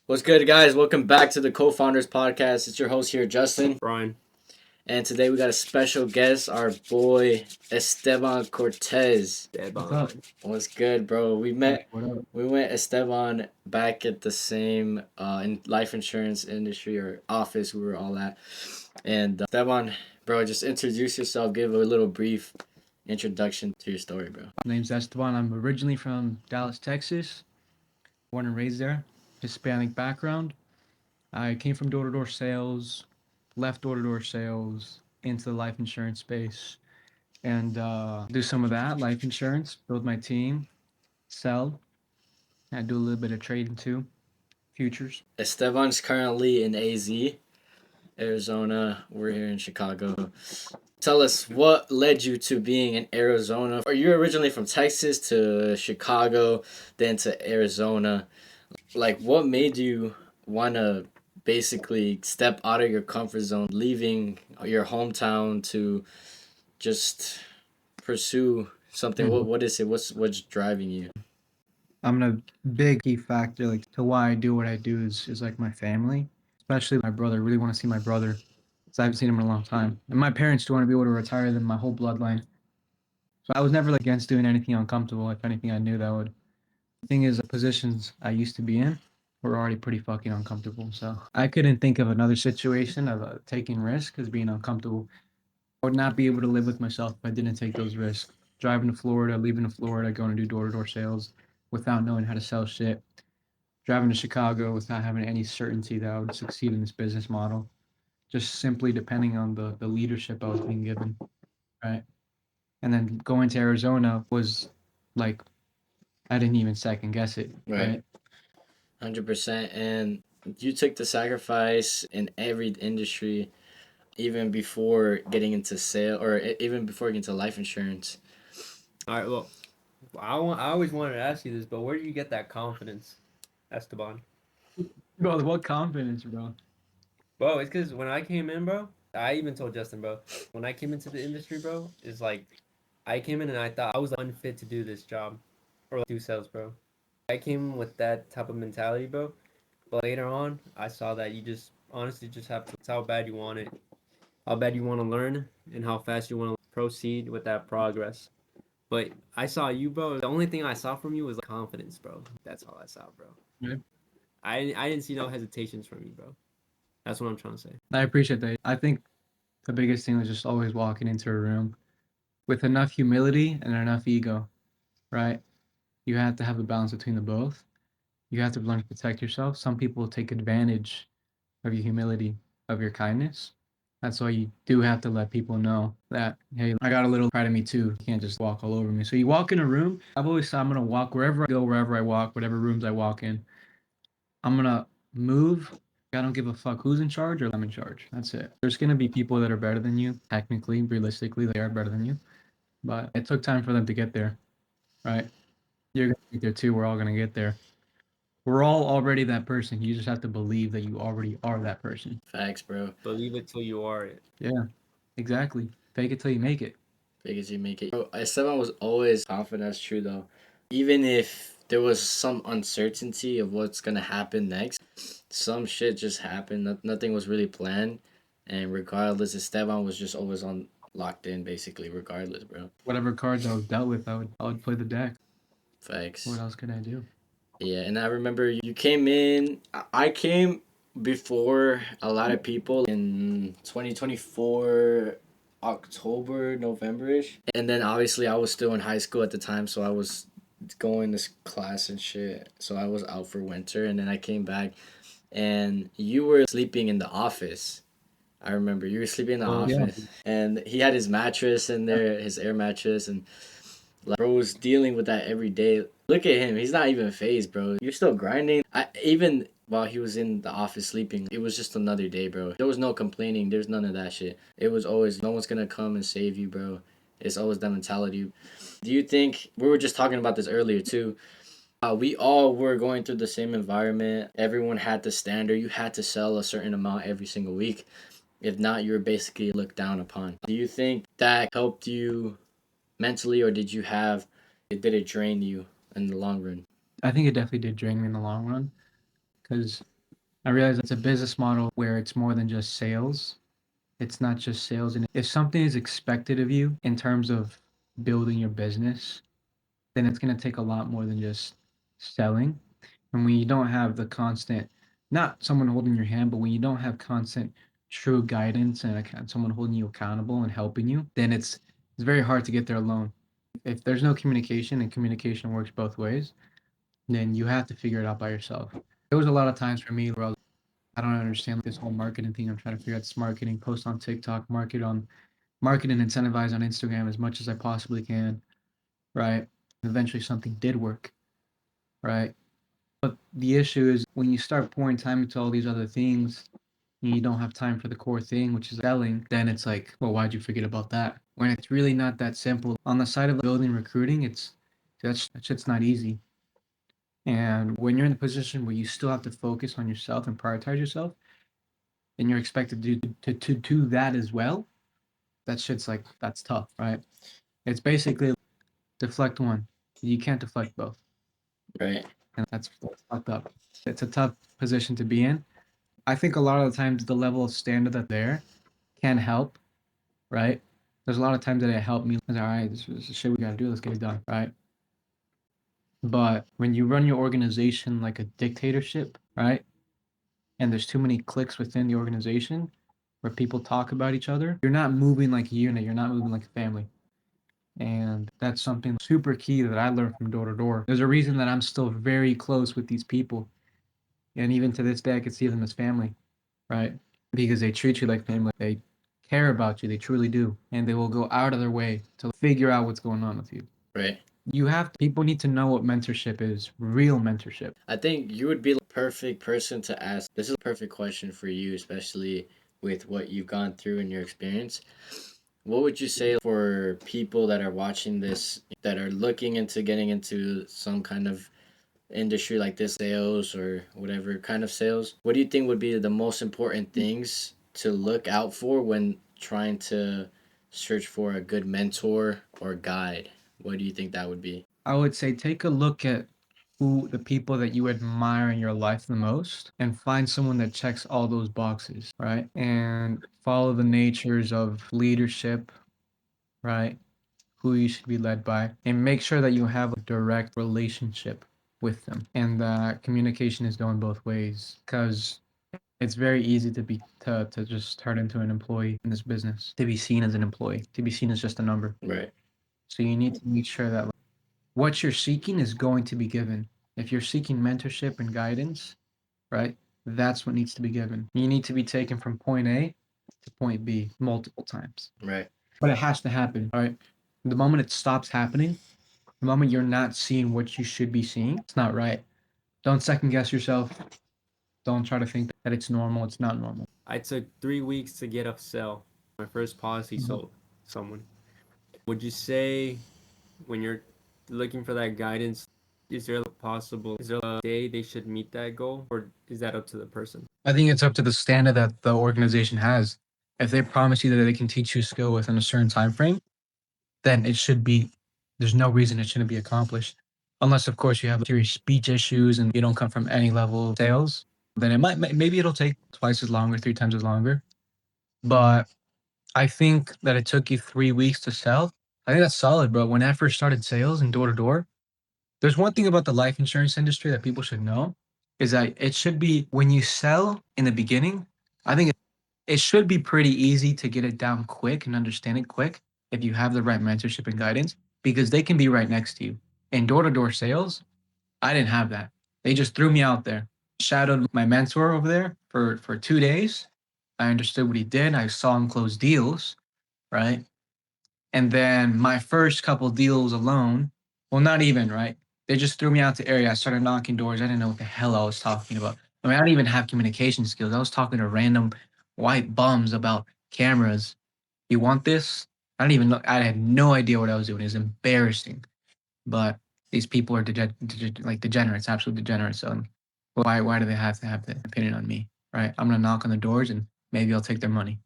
What's good, guys? Welcome back to the Co-Founders Podcast. It's your host here, Justin. Brian. And today we got a special guest, our boy Esteban Cortes. Esteban. What's good, bro? We met Esteban back at the same in life insurance industry or office we were all at. And Esteban, bro, just introduce yourself. Give a little brief introduction to your story, bro. My name's Esteban. I'm originally from Dallas, Texas. Born and raised there. Hispanic background. I came from door-to-door sales, left door-to-door sales into the life insurance space, and do some of that, life insurance, build my team, sell. I do a little bit of trading too, futures. Esteban's currently in AZ, Arizona. We're here in Chicago. Tell us what led you to being in Arizona. Are you originally from Texas to Chicago, then to Arizona? Like, what made you want to basically step out of your comfort zone, leaving your hometown to just pursue something? What is it? What's driving you? I'm a big key factor to why I do what I do is like my family, especially my brother. I really want to see my brother because I haven't seen him in a long time. And my parents do want to be able to retire them, my whole bloodline. So I was never against doing anything uncomfortable. If anything, I knew that would. The thing is, the positions I used to be in were already pretty fucking uncomfortable. So I couldn't think of another situation of taking risks as being uncomfortable. I would not be able to live with myself if I didn't take those risks. Driving to Florida, leaving to Florida, going to do door-to-door sales without knowing how to sell shit. Driving to Chicago without having any certainty that I would succeed in this business model. Just simply depending on the leadership I was being given, right? And then going to Arizona was like, I didn't even second guess it, right? 100%. And you took the sacrifice in every industry, even before getting into sale or even before getting into life insurance. All right, well, I always wanted to ask you this, but where do you get that confidence, Esteban? Bro, what confidence, bro? Bro, it's because when I came in, bro, I even told Justin, bro, when I came into the industry, bro, it's like I came in and I thought I was unfit to do this job or do sales, bro. I came with that type of mentality, bro. But later on, I saw that you just honestly just have to, it's how bad you want it, how bad you want to learn, and how fast you want to proceed with that progress. But I saw you, bro. The only thing I saw from you was confidence, bro. That's all I saw, bro. Yeah. I didn't see no hesitations from you, bro. That's what I'm trying to say. I appreciate that. I think the biggest thing was just always walking into a room with enough humility and enough ego, right? You have to have a balance between the both. You have to learn to protect yourself. Some people take advantage of your humility, of your kindness. That's why you do have to let people know that, hey, I got a little pride of me too. You can't just walk all over me. So you walk in a room, I've always said I'm going to walk wherever I go, wherever I walk, whatever rooms I walk in. I'm going to move. I don't give a fuck who's in charge or I'm in charge. That's it. There's going to be people that are better than you. Technically, realistically, they are better than you. But it took time for them to get there, right? You're going to get there too. We're all going to get there. We're all already that person. You just have to believe that you already are that person. Facts, bro. Believe it till you are it. Yeah, exactly. Fake it till you make it. Fake it till you make it. Bro, Esteban was always confident. That's true, though. Even if there was some uncertainty of what's going to happen next, some shit just happened. Nothing was really planned. And regardless, Esteban was just always locked in, basically, regardless, bro. Whatever cards I was dealt with, I would play the deck. Facts. What else could I do? Yeah, and I remember you came in. I came before a lot of people in 2024, October, November-ish. And then obviously I was still in high school at the time, so I was going to class and shit. So I was out for winter, and then I came back, and you were sleeping in the office. I remember you were sleeping in the office, and he had his mattress in there, his air mattress, and like, bro was dealing with that every day. Look at him. He's not even phased, bro. You're still grinding. Even while he was in the office sleeping, it was just another day, bro. There was no complaining. There's none of that shit. It was always, no one's going to come and save you, bro. It's always that mentality. Do you think, we were just talking about this earlier, too. We all were going through the same environment. Everyone had the standard. You had to sell a certain amount every single week. If not, you were basically looked down upon. Do you think that helped you mentally, or did it drain you in the long run? I think it definitely did drain me in the long run because I realize it's a business model where it's more than just sales. It's not just sales. And if something is expected of you in terms of building your business, then it's going to take a lot more than just selling. And when you don't have the constant, not someone holding your hand, but when you don't have constant true guidance and someone holding you accountable and helping you, then it's very hard to get there alone. If there's no communication and communication works both ways, then you have to figure it out by yourself. There was a lot of times for me where I don't understand this whole marketing thing. I'm trying to figure out this marketing, post on TikTok, market and incentivize on Instagram as much as I possibly can, right? Eventually something did work, right? But the issue is when you start pouring time into all these other things and you don't have time for the core thing, which is selling, then it's like, well, why'd you forget about that? When it's really not that simple. On the side of building recruiting, that shit's not easy. And when you're in the position where you still have to focus on yourself and prioritize yourself, and you're expected to do that as well, that shit's like that's tough, right? It's basically deflect one. You can't deflect both. Right. And that's fucked up. It's a tough position to be in. I think a lot of the times the level of standard that there can help, right? There's a lot of times that it helped me. All right, this is the shit we gotta do. Let's get it done, right? But when you run your organization like a dictatorship, right? And there's too many cliques within the organization where people talk about each other, you're not moving like a unit. You're not moving like a family. And that's something super key that I learned from door to door. There's a reason that I'm still very close with these people. And even to this day, I could see them as family, right? Because they treat you like family. They care about you. They truly do. And they will go out of their way to figure out what's going on with you. Right. People need to know what mentorship is, real mentorship. I think you would be the perfect person to ask. This is a perfect question for you, especially with what you've gone through in your experience. What would you say for people that are watching this, that are looking into getting into some kind of industry like this, sales or whatever kind of sales? What do you think would be the most important things to look out for when trying to search for a good mentor or guide? What do you think that would be? I would say take a look at who the people that you admire in your life the most and find someone that checks all those boxes, right? And follow the natures of leadership, right? Who you should be led by, and make sure that you have a direct relationship with them and that communication is going both ways because it's very easy to just turn into an employee in this business, to be seen as an employee, to be seen as just a number. Right. So you need to make sure that what you're seeking is going to be given. If you're seeking mentorship and guidance, right, that's what needs to be given. You need to be taken from point A to point B multiple times. Right. But it has to happen, right? The moment it stops happening, the moment you're not seeing what you should be seeing, it's not right. Don't second guess yourself. Don't try to think that it's normal. It's not normal. I took 3 weeks to get a sell. My first policy sold someone. Would you say when you're looking for that guidance, is there a day they should meet that goal, or is that up to the person? I think it's up to the standard that the organization has. If they promise you that they can teach you a skill within a certain time frame, then it should be. There's no reason it shouldn't be accomplished, unless of course you have serious speech issues and you don't come from any level of sales. Then maybe it'll take twice as long or 3 times as longer. But I think that it took you 3 weeks to sell. I think that's solid, bro. When I first started sales and door to door, there's one thing about the life insurance industry that people should know is that it should be when you sell in the beginning, I think it should be pretty easy to get it down quick and understand it quick if you have the right mentorship and guidance because they can be right next to you. In door to door sales, I didn't have that. They just threw me out there. Shadowed my mentor over there for 2 days. I understood what he did. I saw him close deals, right? And then my first couple deals alone, well, not even, right? They just threw me out the area. I started knocking doors. I didn't know what the hell I was talking about. I mean, I don't even have communication skills. I was talking to random white bums about cameras. You want this? I don't even know. I had no idea what I was doing. It was embarrassing. But these people are like degenerates, absolute degenerates. So why do they have to have the opinion on me, right? I'm gonna knock on the doors and maybe I'll take their money.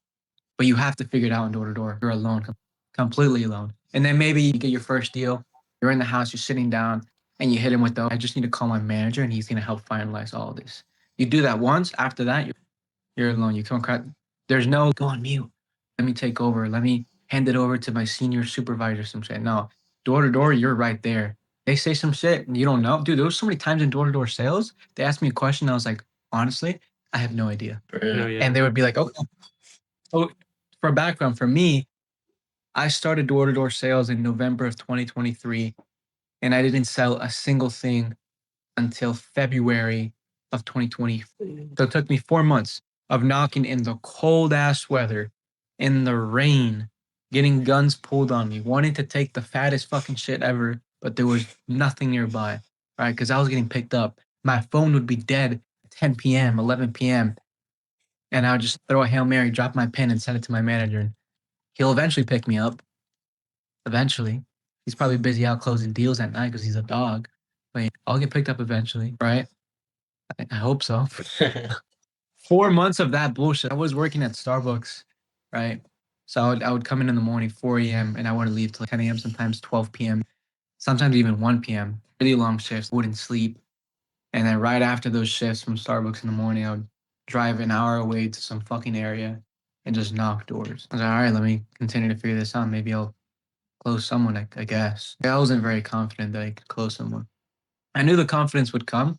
But you have to figure it out in door to door. You're alone, completely alone. And then maybe you get your first deal. You're in the house. You're sitting down, and you hit him with the, "I just need to call my manager, and he's gonna help finalize all of this." You do that once. After that, you're alone. You come across. There's no go on mute. Let me take over. Let me hand it over to my senior supervisor. Some shit. No, door to door, you're right there. They say some shit and you don't know, dude. There was so many times in door to door sales. They asked me a question. I was like, honestly, I have no idea. No, yeah. And they would be like, okay. Oh, for background, for me, I started door to door sales in November of 2023, and I didn't sell a single thing until February of 2020. So it took me 4 months of knocking in the cold ass weather, in the rain, getting guns pulled on me, wanting to take the fattest fucking shit ever, but there was nothing nearby, right? Because I was getting picked up. My phone would be dead at 10 p.m., 11 p.m., and I would just throw a Hail Mary, drop my pin, and send it to my manager. And he'll eventually pick me up. Eventually. He's probably busy out closing deals at night because he's a dog. But I'll get picked up eventually, right? I hope so. 4 months of that bullshit. I was working at Starbucks, right? So I would come in the morning, 4 a.m., and I wouldn't leave till 10 a.m., sometimes 12 p.m., sometimes even 1 p.m. Really long shifts, wouldn't sleep. And then right after those shifts from Starbucks in the morning, I would drive an hour away to some fucking area and just knock doors. I was like, all right, let me continue to figure this out. Maybe I'll close someone, I guess. I wasn't very confident that I could close someone. I knew the confidence would come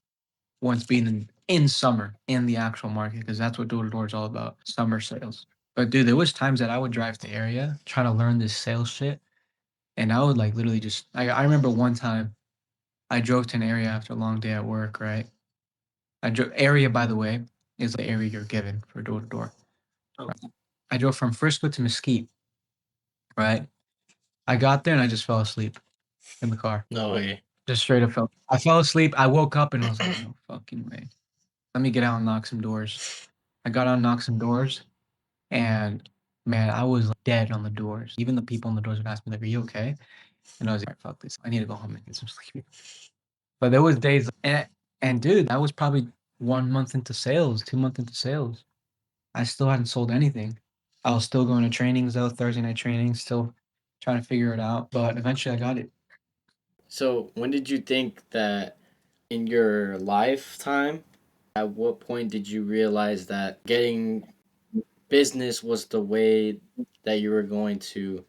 once being in summer in the actual market because that's what door to door is all about, summer sales. But dude, there was times that I would drive to the area trying to learn this sales shit, and I would like literally just. I remember one time I drove to an area after a long day at work. Right, I drove area by the way is the area you're given for door to door. I drove from Frisco to Mesquite. Right, I got there and I just fell asleep in the car. No way. Just straight up fell. I fell asleep. I woke up and I was like, no fucking way. Let me get out and knock some doors. I got out and knocked some doors, and man, I was like, dead on the doors. Even the people on the doors would ask me, like, "Are you okay?" And I was like, "Fuck this. I need to go home and get some sleep." But there was days, and dude, that was probably 1 month into sales, 2 months into sales. I still hadn't sold anything. I was still going to trainings though, Thursday night trainings, still trying to figure it out. But eventually, I got it. So when did you think that in your lifetime, at what point did you realize that getting business was the way that you were going to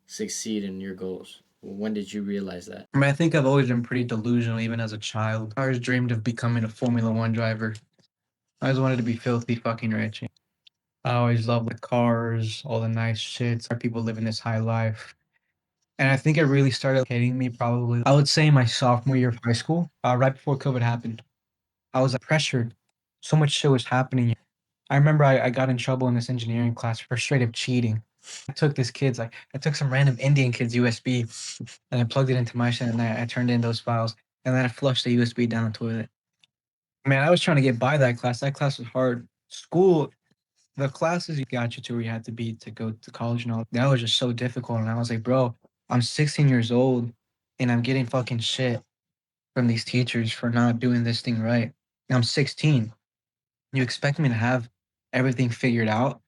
succeed in your goals? When did you realize that? I mean, I think I've always been pretty delusional, even as a child. I always dreamed of becoming a Formula One driver. I always wanted to be filthy fucking rich. I always loved the cars, all the nice shits, our people living this high life. And I think it really started hitting me probably, I would say my sophomore year of high school, right before COVID happened. I was like, pressured. So much shit was happening. I remember I got in trouble in this engineering class for straight up cheating. I took this kid's, like, I took some random Indian kid's USB and I plugged it into my shit and I turned in those files and then I flushed the USB down the toilet. Man, I was trying to get by that class. That class was hard. School, the classes you got you to where you had to be to go to college and all that was just so difficult. And I was like, bro, I'm 16 years old and I'm getting fucking shit from these teachers for not doing this thing right. And I'm 16. You expect me to have everything figured out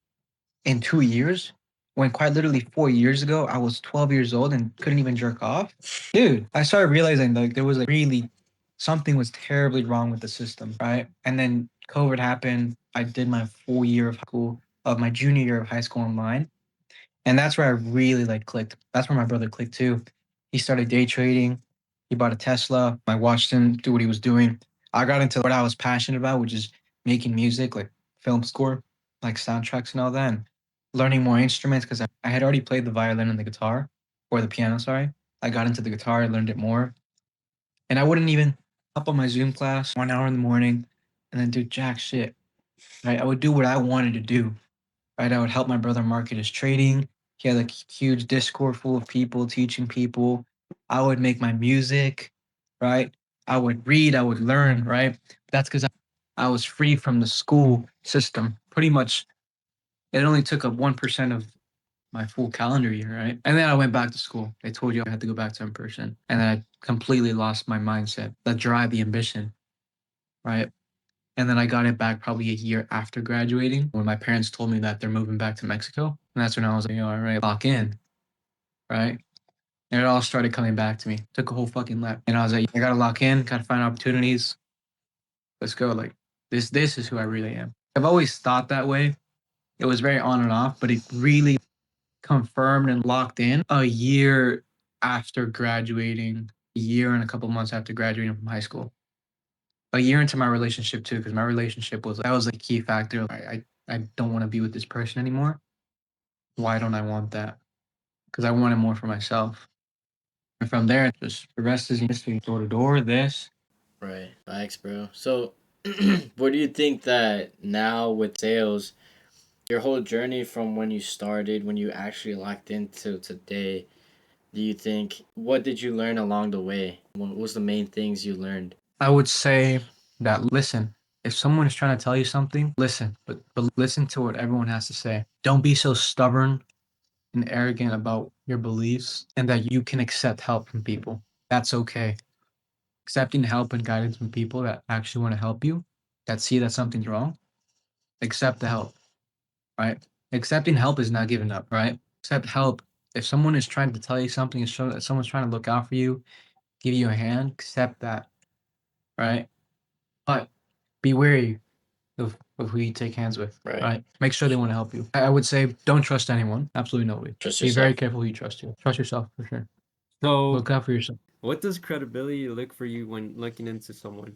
in 2 years when quite literally 4 years ago I was 12 years old and couldn't even jerk off? Dude, I started realizing like there was like really something was terribly wrong with the system, right? And then COVID happened. I did my full year of school, of my junior year of high school online. And that's where I really like clicked. That's where my brother clicked too. He started day trading. He bought a Tesla. I watched him do what he was doing. I got into what I was passionate about, which is making music, like film score, like soundtracks and all that, and learning more instruments because I had already played the violin and the guitar, or the piano, sorry. I got into the guitar, I learned it more. And I wouldn't even up on my Zoom class 1 hour in the morning and then do jack shit. Right? I would do what I wanted to do. Right? I would help my brother market his trading. He had like huge Discord full of people teaching people. I would make my music, right? I would read, I would learn, right? That's because I was free from the school system. Pretty much, it only took up 1% of my full calendar year, right? And then I went back to school. They told you I had to go back to in person. And then I completely lost my mindset, the drive, the ambition, right? And then I got it back probably a year after graduating when my parents told me that they're moving back to Mexico. And that's when I was like, all right, lock in, right? And it all started coming back to me. Took a whole fucking lap. And I was like, I gotta lock in, gotta find opportunities. Let's go. Like, This is who I really am. I've always thought that way. It was very on and off, but it really confirmed and locked in a year after graduating, a year and a couple months after graduating from high school. A year into my relationship too, because my relationship was that was a key factor. I don't want to be with this person anymore. Why don't I want that? Because I wanted more for myself. And from there, just the rest is history. Door to door, this. Right. Thanks, bro. So, what do you think that now with sales, your whole journey from when you started, when you actually locked into today, do you think, what did you learn along the way? What was the main things you learned? I would say that listen. If someone is trying to tell you something, listen, but listen to what everyone has to say. Don't be so stubborn and arrogant about your beliefs and that you can accept help from people. That's okay. Accepting help and guidance from people that actually want to help you, that see that something's wrong, accept the help, right? Accepting help is not giving up, right? Accept help. If someone is trying to tell you something and show that someone's trying to look out for you, give you a hand, accept that, right? But be wary of who you take hands with, Right. right? Make sure they want to help you. I would say don't trust anyone. Absolutely nobody. Trust Be very yourself. careful who you trust you. Trust yourself for sure. So, Look out for yourself. what does credibility look for you when looking into someone?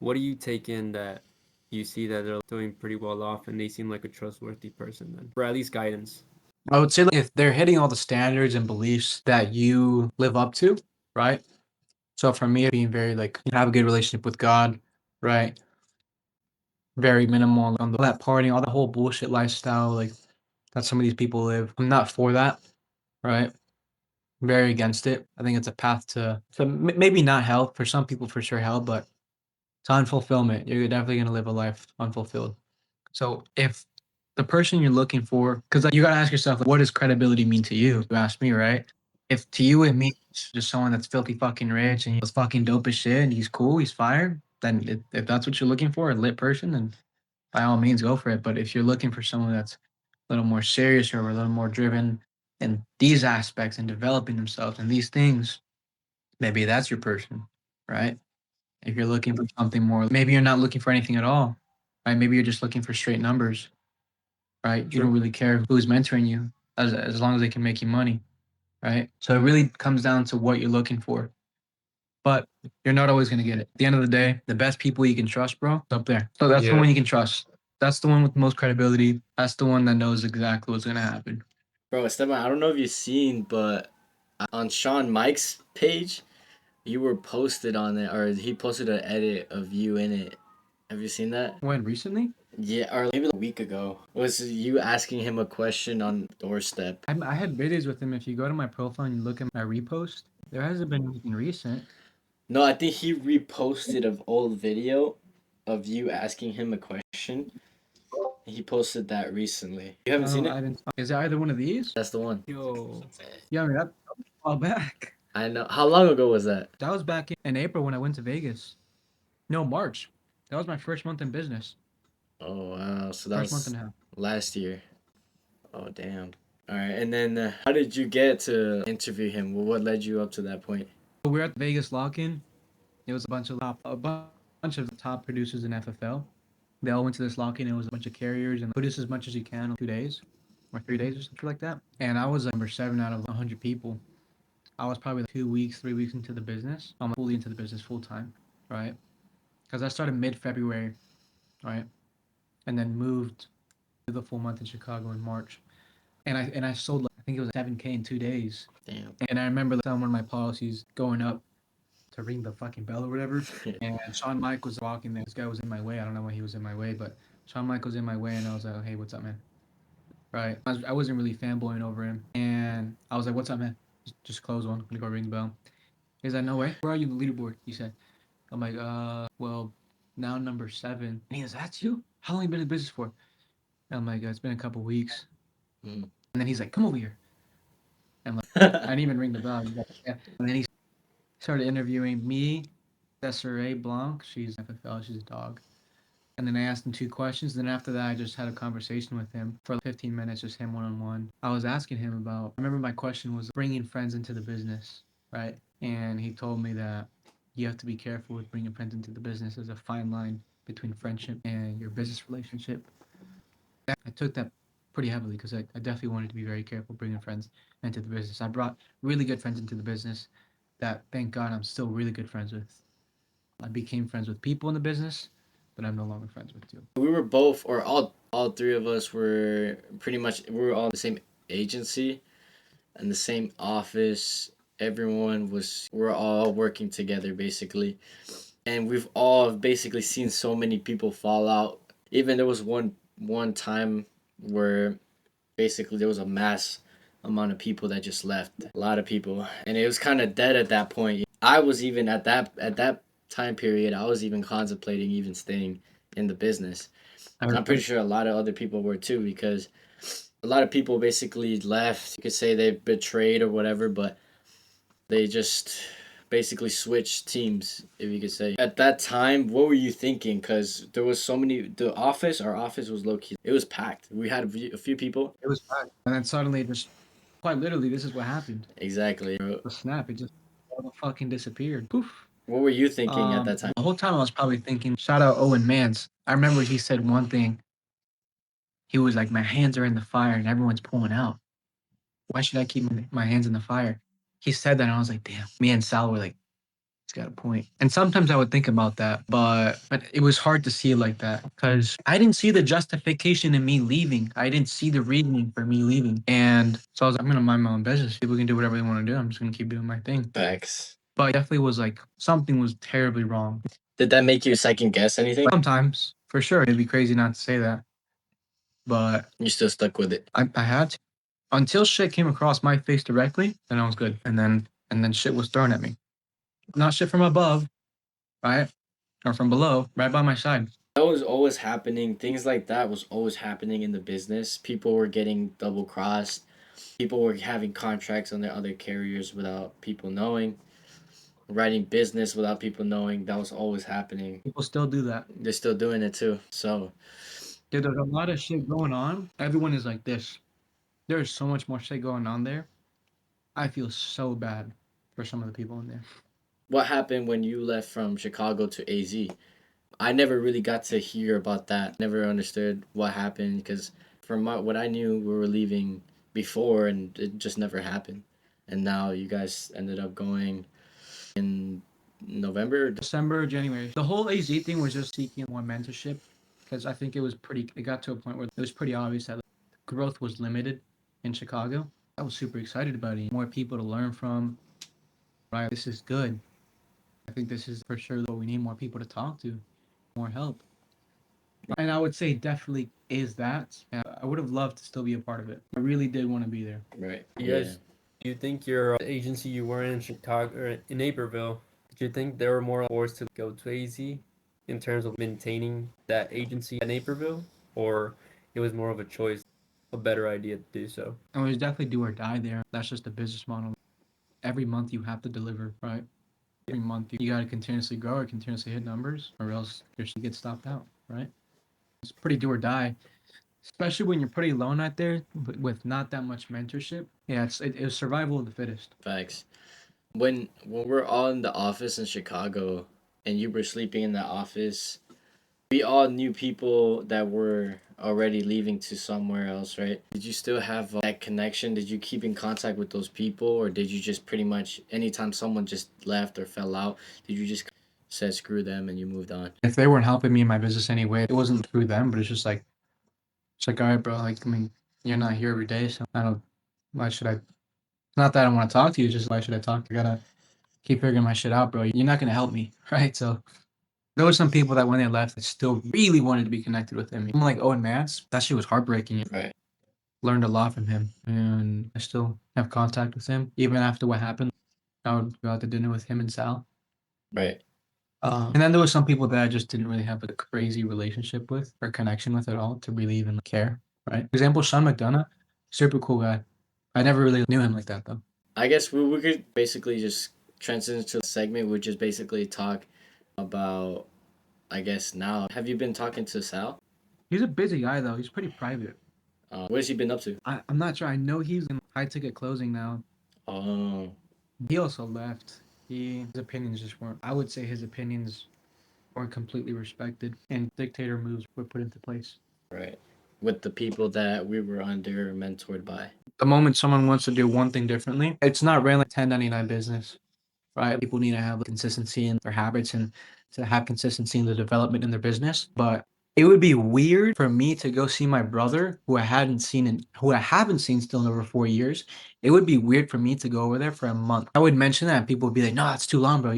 What do you take in that you see that they're doing pretty well off and they seem like a trustworthy person then? Or at least guidance. I would say if they're hitting all the standards and beliefs that you live up to, right? So for me, being very like have a good relationship with God, right? Very minimal on all that partying, all the whole bullshit lifestyle, like that some of these people live. I'm not for that, right? Very against it. I think it's a path to maybe not hell for some people, for sure hell, but to unfulfillment. You're definitely gonna live a life unfulfilled. So if the person you're looking for, because you gotta ask yourself, like, what does credibility mean to you? You ask me, right? If to you it means just someone that's filthy fucking rich and he's fucking dope as shit and he's cool, he's fire, then if that's what you're looking for, a lit person, then by all means go for it. But if you're looking for someone that's a little more serious or a little more driven in these aspects and developing themselves and these things, maybe that's your person, right? If you're looking for something more, maybe you're not looking for anything at all, right? Maybe you're just looking for straight numbers, right? You don't really care who's mentoring you as long as they can make you money, right? So it really comes down to what you're looking for. But you're not always gonna get it. At the end of the day, the best people you can trust, bro, is up there. So that's the Yeah. one you can trust. That's the one with the most credibility. That's the one that knows exactly what's gonna happen. Bro, Esteban, I don't know if you've seen, but on Sean Mike's page, you were posted on it, or he posted an edit of you in it. Have you seen that? When recently? Yeah, or maybe a week ago. It was you asking him a question on doorstep. I had videos with him. If you go to my profile and you look at my repost, there hasn't been anything recent. No, I think he reposted an old video of you asking him a question. He posted that recently. You haven't seen No, it? I didn't. Is it either one of these? That's the one. Yo. Yeah, I mean, that's a while back. I know. How long ago was that? That was back in April when I went to Vegas. No, March. That was my first month in business. Oh wow, so that First month was and a half. last year. Oh damn. All right, and then how did you get to interview him? Well, what led you up to that point? We were at the Vegas lock-in. It was a bunch of the top producers in FFL. They all went to this lock-in. It was a bunch of carriers and produce as much as you can in 2 days or 3 days or something like that. And I was number 7 out of 100 people. I was probably like 2 weeks, 3 weeks into the business. I'm fully into the business full time, right? Because I started mid-February, right, and then moved to the full month in Chicago in March. And I sold like, I think it was 7K in 2 days. Damn. And I remember like, one of my policies going up to ring the fucking bell or whatever. And Sean Mike was walking there. This guy was in my way. I don't know why he was in my way, but Sean Mike was in my way, and I was like, "Hey, what's up, man?" Right? I wasn't really fanboying over him, and I was like, "What's up, man? Just close one. I'm gonna go ring the bell." He's like, "No way. Where are you in the leaderboard?" He said. I'm like, well, now number 7. And he goes, "That's you? How long you been in business for?" And I'm like, "It's been a couple weeks." Mm. And then he's like, "Come over here." And like, I didn't even ring the bell. He's like, yeah. And then he started interviewing me, Desiree Blanc. She's FFL. She's a dog. And then I asked him 2 questions. Then after that, I just had a conversation with him for like 15 minutes, just him one-on-one. I was asking him about, I remember my question was bringing friends into the business, right? And he told me that you have to be careful with bringing friends into the business. There's a fine line between friendship and your business relationship. I took that pretty heavily because I definitely wanted to be very careful bringing friends into the business. I brought really good friends into the business that, thank God, I'm still really good friends with. I became friends with people in the business, but I'm no longer friends with you. We were both, or all three of us were pretty much, we were all in the same agency and the same office. Everyone was, we're all working together basically. And we've all basically seen so many people fall out. Even there was one time where basically there was a mass amount of people that just left. A lot of people. And it was kind of dead at that point. I was even at that time period, I was even contemplating even staying in the business. I I'm pretty remember sure a lot of other people were too, because a lot of people basically left. You could say they betrayed or whatever, but they just basically switched teams, if you could say. At that time, what were you thinking? Because there was so many. Our office was low key. It was packed. We had a few people. it was bad. And then suddenly, just quite literally, this is what happened. Exactly. The snap, it just all fucking disappeared. Poof. What were you thinking at that time? The whole time I was probably thinking, shout out Owen Mans. I remember he said one thing. He was like, my hands are in the fire and everyone's pulling out. Why should I keep my hands in the fire? He said that and I was like, damn. Me and Sal were like, he's got a point. And sometimes I would think about that, but it was hard to see it like that because I didn't see the justification in me leaving. I didn't see the reasoning for me leaving. And so I was like, I'm gonna mind my own business. People can do whatever they want to do. I'm just gonna keep doing my thing. Facts. But it definitely was like something was terribly wrong. Did that make you second guess anything? Sometimes, for sure. It'd be crazy not to say that. But You still stuck with it. I had to. Until shit came across my face directly, then I was good. And then shit was thrown at me. Not shit from above, right? Or from below, right by my side. That was always happening. Things like that was always happening in the business. People were getting double crossed. People were having contracts on their other carriers without people knowing. Writing business without people knowing. That was always happening. People still do that. They're still doing it too. So Dude, there's a lot of shit going on. Everyone is like this. There's so much more shit going on there. I feel so bad for some of the people in there. what happened when you left from Chicago to AZ? I never really got to hear about that. Never understood what happened because from what I knew, we were leaving before and it just never happened. And now you guys ended up going in November. December, January. The whole AZ thing was just seeking more mentorship because I think it got to a point where it was pretty obvious that growth was limited in Chicago. I was super excited about it. More people to learn from. Right. This is good. I think this is for sure what we need, more people to talk to, more help. And I would say definitely is that. And I would have loved to still be a part of it. I really did want to be there. Right. You guys, do you think your agency you were in Chicago or in Naperville, did you think they were more forced to go to AZ in terms of maintaining that agency at Naperville, or it was more of a choice, a better idea to do so? And it was definitely do or die there. That's just the business model. Every month you have to deliver, right? Every month you got to continuously grow or continuously hit numbers, or else your shit gets stopped out, right? It's pretty do or die, especially when you're pretty alone out there with not that much mentorship. Yeah, it was survival of the fittest. Facts. When we're all in the office in Chicago and you were sleeping in the office, we all knew people that were already leaving to somewhere else, right? Did you still have that connection? Did you keep in contact with those people, or did you just pretty much anytime someone just left or fell out, did you just said screw them and you moved on? If they weren't helping me in my business anyway, it wasn't through them, but it's like, all right, bro, like, I mean, you're not here every day, so I don't, why should I, not that I don't want to talk to you, it's just why should I talk? I gotta keep figuring my shit out, bro. You're not gonna help me, right? So there were some people that when they left, that still really wanted to be connected with him. Someone like Owen Mance, that shit was heartbreaking. Right. Learned a lot from him, and I still have contact with him. Even after what happened, I would go out to dinner with him and Sal. Right. And then there was some people that I just didn't really have a crazy relationship with or connection with at all to really even care, right? For example, Sean McDonough, super cool guy. I never really knew him like that, though. I guess we could basically just transition to a segment, which is basically talk about, I guess now. Have you been talking to Sal? He's a busy guy, though. He's pretty private. What has he been up to? I'm not sure. I know he's in high-ticket closing now. Oh, He also left. His opinions just weren't. I would say his opinions weren't completely respected, and dictator moves were put into place. Right. With the people that we were under or mentored by. The moment someone wants to do one thing differently, it's not really 1099 business, right? People need to have consistency in their habits and to have consistency in the development in their business. But it would be weird for me to go see my brother who I haven't seen still in over 4 years. It would be weird for me to go over there for a month. I would mention that and people would be like, no, that's too long, bro.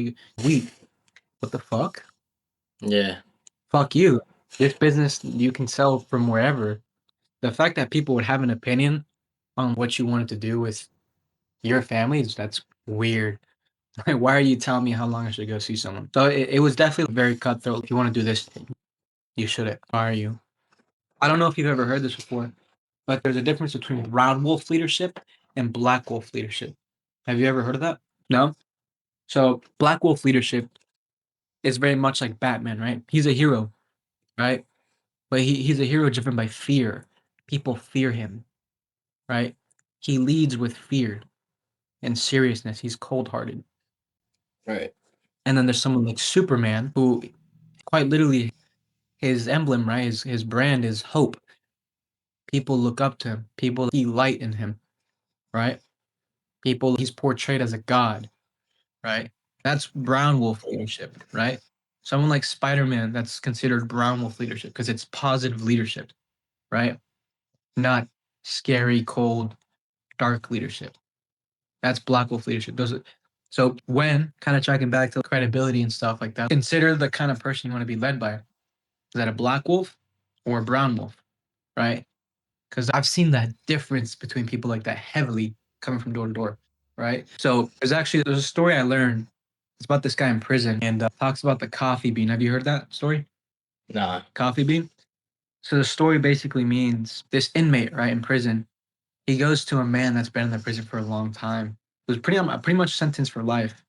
What the fuck? Yeah. Fuck you. This business you can sell from wherever. The fact that people would have an opinion on what you wanted to do with your family, that's weird. Like, why are you telling me how long I should go see someone? So it was definitely very cutthroat. If you want to do this, you shouldn't. Why are you? I don't know if you've ever heard this before, but there's a difference between brown wolf leadership and black wolf leadership. Have you ever heard of that? No? So black wolf leadership is very much like Batman, right? He's a hero, right? But he's a hero driven by fear. People fear him, right? He leads with fear and seriousness. He's cold hearted. Right. And then there's someone like Superman who quite literally his emblem, right? His brand is hope. People look up to him. People see light in him, right? People he's portrayed as a god, right? That's brown wolf leadership, right? Someone like Spider-Man, that's considered brown wolf leadership because it's positive leadership, right? Not scary, cold, dark leadership. That's black wolf leadership. So when kind of tracking back to credibility and stuff like that, consider the kind of person you want to be led by. Is that a black wolf or a brown wolf, right? Because I've seen that difference between people like that heavily coming from door to door, right? So there's a story I learned. It's about this guy in prison and talks about the coffee bean. Have you heard that story? Nah. Coffee bean. So the story basically means this inmate, right, in prison, he goes to a man that's been in the prison for a long time. He was pretty much sentenced for life,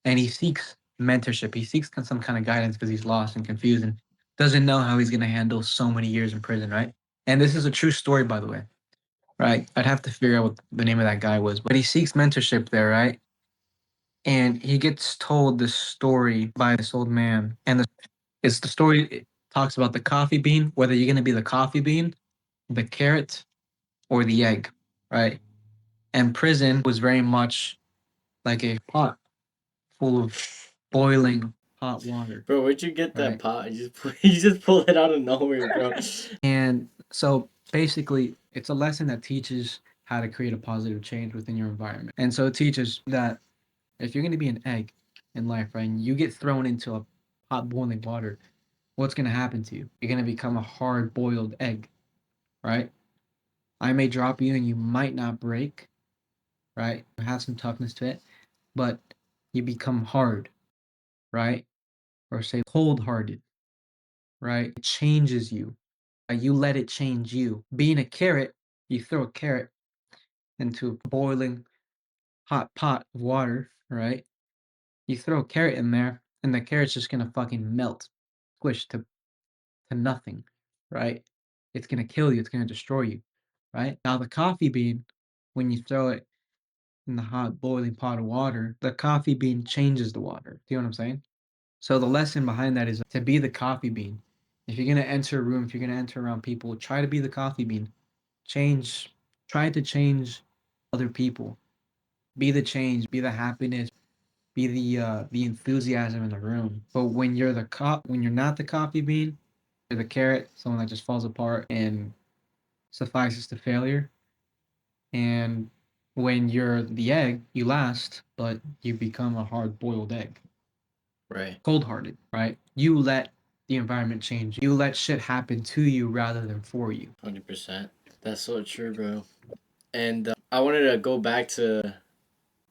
and he seeks mentorship. He seeks some kind of guidance because he's lost and confused and doesn't know how he's going to handle so many years in prison, right? And this is a true story, by the way, right? I'd have to figure out what the name of that guy was, but he seeks mentorship there, right? And he gets told this story by this old man, and it's the story. It talks about the coffee bean, whether you're going to be the coffee bean, the carrot, or the egg, right? And prison was very much like a pot full of boiling hot water, Bro, where'd you get that right? pot? You just pulled it out of nowhere, bro. And so basically, it's a lesson that teaches how to create a positive change within your environment. And so it teaches that if you're going to be an egg in life, right, and you get thrown into a hot boiling water, what's going to happen to you? You're going to become a hard boiled egg, right? I may drop you and you might not break, right? You have some toughness to it, but you become hard, right? Or say cold hearted, right? It changes you. You let it change you. Being a carrot, you throw a carrot into a boiling hot pot of water, right? You throw a carrot in there, and the carrot's just gonna fucking melt, squish to nothing, right? It's gonna kill you, it's gonna destroy you, right? Now the coffee bean, when you throw it in the hot boiling pot of water, the coffee bean changes the water. Do you know what I'm saying? So the lesson behind that is to be the coffee bean. If you're gonna enter a room, if you're gonna enter around people, try to be the coffee bean. Change, try to change other people. Be the change, be the happiness, be the enthusiasm in the room. But when you're not the coffee bean, you're the carrot, someone that just falls apart and suffices to failure. And when you're the egg, you last, but you become a hard boiled egg. Right. Cold hearted, right? You let the environment change. You let shit happen to you rather than for you. 100%. That's so true, bro. And I wanted to go back to,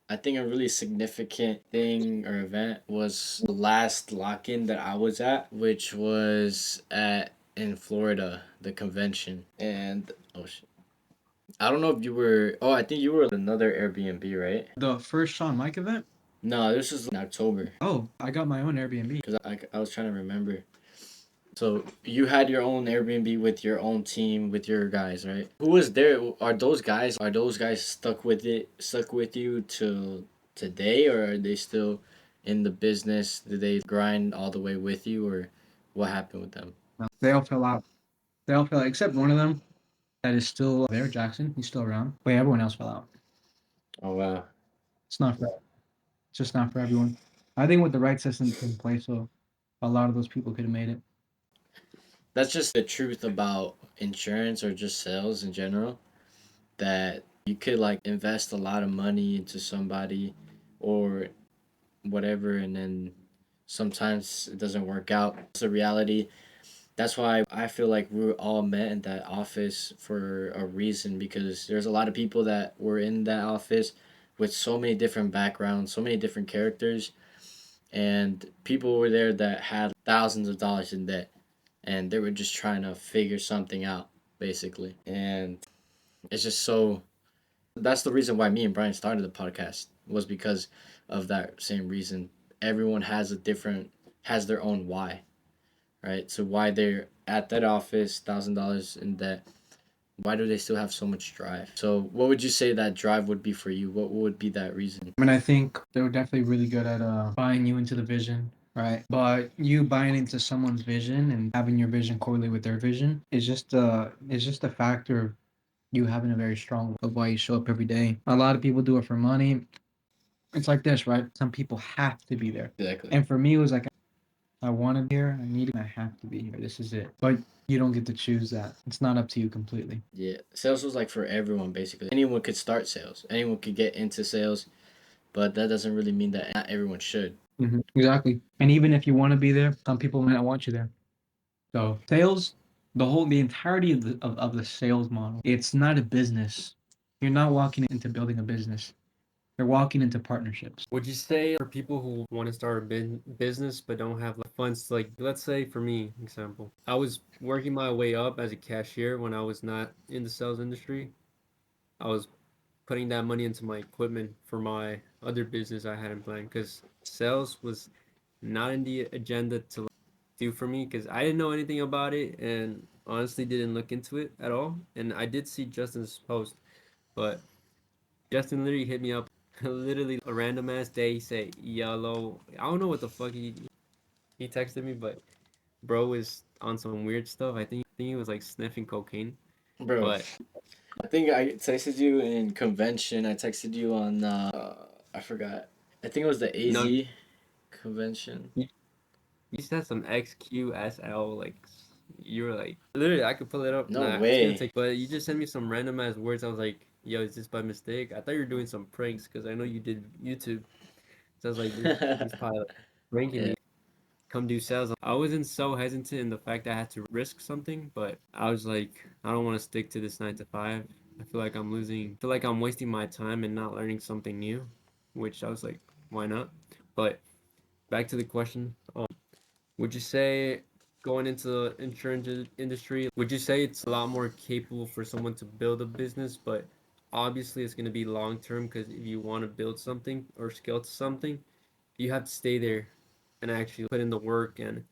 I think a really significant thing or event was the last lock-in that I was at, which was at in Florida, the convention. And oh shit. I don't know if you were. Oh, I think you were at another Airbnb, right? The first Sean Mike event? No, this was in October. Oh, I got my own Airbnb. Because I was trying to remember. So you had your own Airbnb with your own team, with your guys, right? Who was there? Are those guys stuck with you till today, or are they still in the business? Did they grind all the way with you, or what happened with them? They all fell out. They all fell out, except one of them that is still there, Jackson. He's still around. But everyone else fell out. Oh wow. It's not for it's just not for everyone. I think with the right system in place, so a lot of those people could have made it. That's just the truth about insurance or just sales in general. That you could like invest a lot of money into somebody or whatever, and then sometimes it doesn't work out. It's a reality. That's why I feel like we were all met in that office for a reason, because there's a lot of people that were in that office with so many different backgrounds, so many different characters, and people were there that had thousands of dollars in debt, and they were just trying to figure something out, basically. And it's just so, that's the reason why me and Brian started the podcast, was because of that same reason. Everyone has a different, has their own why, right? So why they're at that office, $1,000 in debt. Why do they still have so much drive? So what would you say that drive would be for you? What would be that reason? I mean, I think they were definitely really good at buying you into the vision, right? But you buying into someone's vision and having your vision correlate with their vision is just a factor of you having a very strong of why you show up every day. A lot of people do it for money. It's like this, right? Some people have to be there. Exactly. And for me, it was like, I want to be here. I need it. I have to be here. This is it. But you don't get to choose that. It's not up to you completely. Yeah, sales was like for everyone basically. Anyone could start sales. Anyone could get into sales, but that doesn't really mean that not everyone should. Exactly. And even if you want to be there, some people might not want you there. So sales, the entirety of the sales model, it's not a business. You're not walking into building a business. You're walking into partnerships. Would you say for people who want to start a business but don't have like funds, like let's say for me, example, I was working my way up as a cashier when I was not in the sales industry. I was putting that money into my equipment for my other business I had in plan because sales was not in the agenda to do for me because I didn't know anything about it and honestly didn't look into it at all. And I did see Justin's post, but Justin literally hit me up literally a random ass day. He said yellow. I don't know what the fuck he texted me, but bro was on some weird stuff. I think he was like sniffing cocaine. Bro, But I think I texted you in convention. I texted you on I forgot. I think it was the no, AZ convention. you said some XQSL like you were like literally I could pull it up. No Nah, it's gonna way. take. But you just sent me some random ass words. I was like, yo, is this by mistake? I thought you were doing some pranks because I know you did YouTube. So I was like, he's probably like, pranking Yeah. me. Come do sales. I wasn't so hesitant in the fact that I had to risk something, but I was like, I don't want to stick to this 9 to 5. I feel like I feel like I'm wasting my time and not learning something new, which I was like, why not? But back to the question, would you say going into the insurance industry, would you say it's a lot more capable for someone to build a business, but obviously it's going to be long term because if you want to build something or scale to something, you have to stay there and actually put in the work and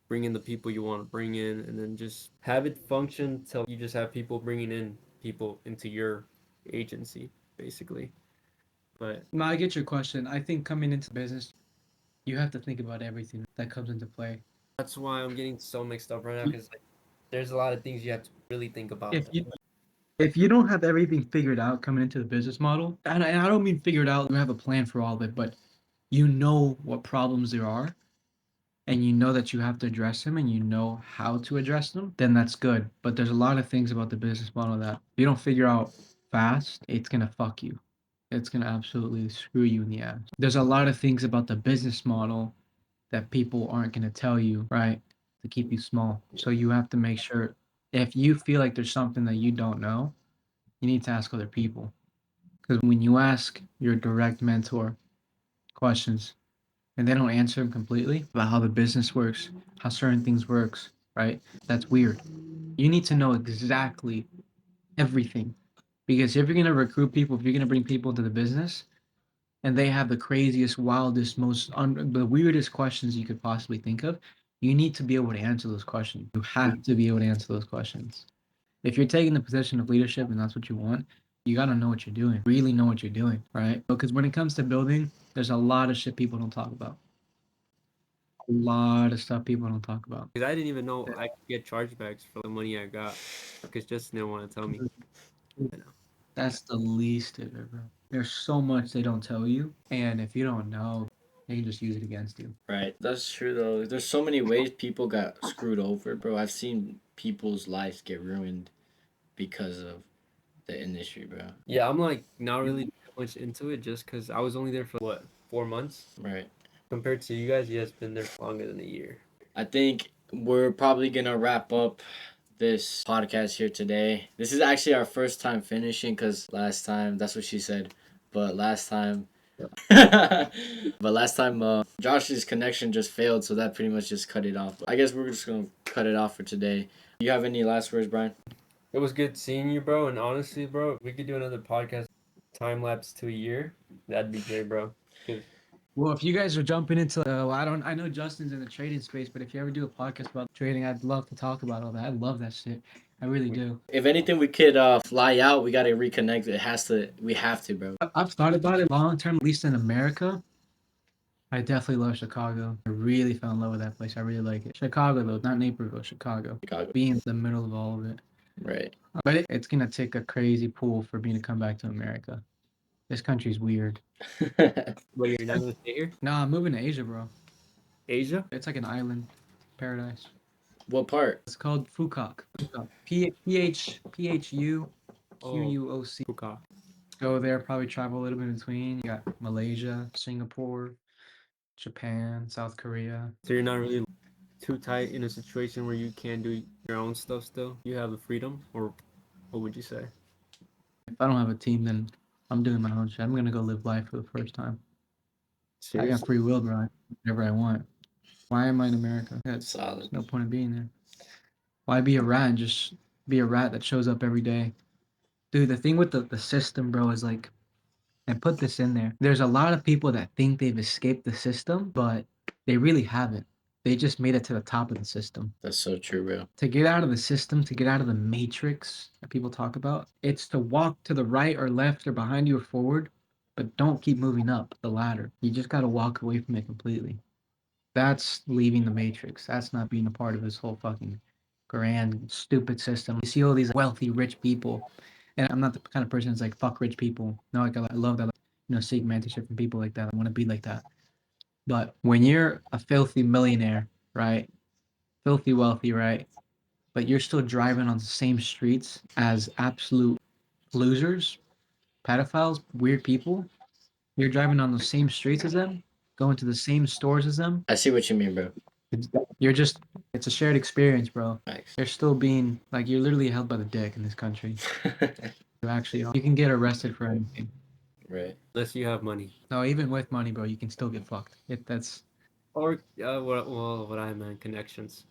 bring in the people you want to bring in and then just have it function till you just have people bringing in people into your agency basically. But No, I get your question. I think coming into business, you have to think about everything that comes into play. that's why I'm getting so mixed up right now because like there's a lot of things you have to really think about. If you if you don't have everything figured out coming into the business model, and I don't mean figured out, you have a plan for all of it, but you know what problems there are, and you know that you have to address them, and you know how to address them, then that's good. But there's a lot of things about the business model that if you don't figure out fast, it's gonna fuck you. It's gonna absolutely screw you in the ass. There's a lot of things about the business model that people aren't gonna tell you, right? To keep you small. So you have to make sure if you feel like there's something that you don't know, you need to ask other people. Because when you ask your direct mentor questions and they don't answer them completely about how the business works, how certain things works, right? That's weird. You need to know exactly everything. Because if you're gonna recruit people, if you're gonna bring people into the business, and they have the craziest, wildest, the weirdest questions you could possibly think of, you need to be able to answer those questions. You have to be able to answer those questions. If you're taking the position of leadership and that's what you want, You gotta know what you're doing. Really know what you're doing, right? Because when it comes to building, there's a lot of shit people don't talk about. A lot of stuff people don't talk about. Because I didn't even know I could get chargebacks for the money I got. Because Justin didn't want to tell me. That's the least of it, bro. There's so much they don't tell you, and if you don't know, they can just use it against you. Right. That's true though. There's so many ways people got screwed over, bro. I've seen people's lives get ruined because of the industry, bro. Yeah, I'm like not really that much into it just because I was only there for what, 4 months? Right. Compared to you guys, you guys been there for longer than a year. I think we're probably gonna wrap up this podcast here today. This is actually our first time finishing because last time, that's what she said, but last time, Josh's connection just failed, so that pretty much just cut it off. I guess we're just gonna cut it off for today. Do you have any last words, Brian? It was good seeing you, bro. And honestly, bro, if we could do another podcast time lapse to a year, that'd be great, bro. 'Cause Well, if you guys are jumping into, I know Justin's in the trading space, but if you ever do a podcast about trading, I'd love to talk about all that. I love that shit. I really do. If anything, we could fly out. We gotta reconnect. We have to, bro. I've thought about it long term, at least in America. I definitely love Chicago. I really fell in love with that place. I really like it. Chicago, though, not Naperville, Chicago. Chicago. Being in the middle of all of it. Right. But it's going to take a crazy pull for me to come back to America. This country's weird. But you're not gonna stay here? Nah, I'm moving to Asia, bro. Asia? It's like an island paradise. What part? It's called Phuoc. Phuoc. Puka. Go there, probably travel a little bit in between. You got Malaysia, Singapore, Japan, South Korea. So you're not really too tight in a situation where you can do your own stuff still? You have the freedom? Or what would you say? If I don't have a team, then I'm doing my own shit. I'm gonna go live life for the first time. I Seriously? got free will, bro. I can do whatever I want. Why am I in America? There's Solid. no point in being there. Why be a rat and just be a rat that shows up every day? Dude, the thing with the system, bro, is like, and put this in there. There's a lot of people that think they've escaped the system, but they really haven't. They just made it to the top of the system. That's so true, bro. To get out of the system, to get out of the matrix that people talk about, it's to walk to the right or left or behind you or forward, but don't keep moving up the ladder. You just got to walk away from it completely. That's leaving the matrix. That's not being a part of this whole fucking grand, stupid system. You see all these wealthy, rich people, and I'm not the kind of person that's like, fuck rich people. No, like, I love that, seek mentorship from people like that. I want to be like that. But when you're a filthy millionaire, right? Filthy wealthy, right? But you're still driving on the same streets as absolute losers, pedophiles, weird people. You're driving on the same streets as them, going to the same stores as them. I see what you mean, bro. It's a shared experience, bro. Thanks. You're still being, like, you're literally held by the dick in this country. You can get arrested for anything. Right. Unless you have money. No, even with money, bro, you can still get fucked. Or, what I meant, connections,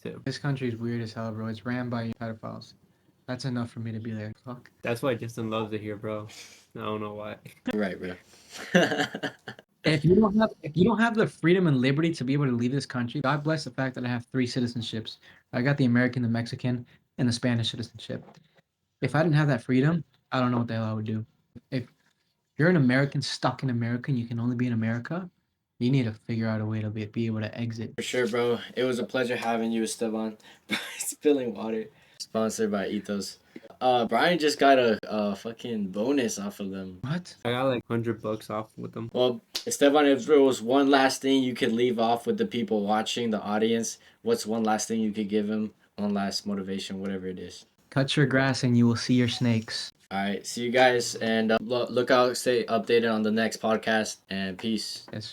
too. This country's weird as hell, bro. It's ran by pedophiles. That's enough for me to be like, fuck. That's why Justin loves it here, bro. I don't know why. Right, bro. If you don't have the freedom and liberty to be able to leave this country, God bless the fact that I have 3 citizenships. I got the American, the Mexican, and the Spanish citizenship. If I didn't have that freedom, I don't know what the hell I would do. If you're an American stuck in America and you can only be in America, you need to figure out a way to be able to exit. For sure, bro. It was a pleasure having you, Esteban. Spilling water. Sponsored by Ethos. Brian just got a fucking bonus off of them. What? I got like $100 off with them. Well, Esteban, if there was one last thing you could leave off with the people watching, the audience, what's one last thing you could give them? One last motivation, whatever it is. Cut your grass and you will see your snakes. All right. See you guys, and look out, stay updated on the next podcast, and peace. Yes.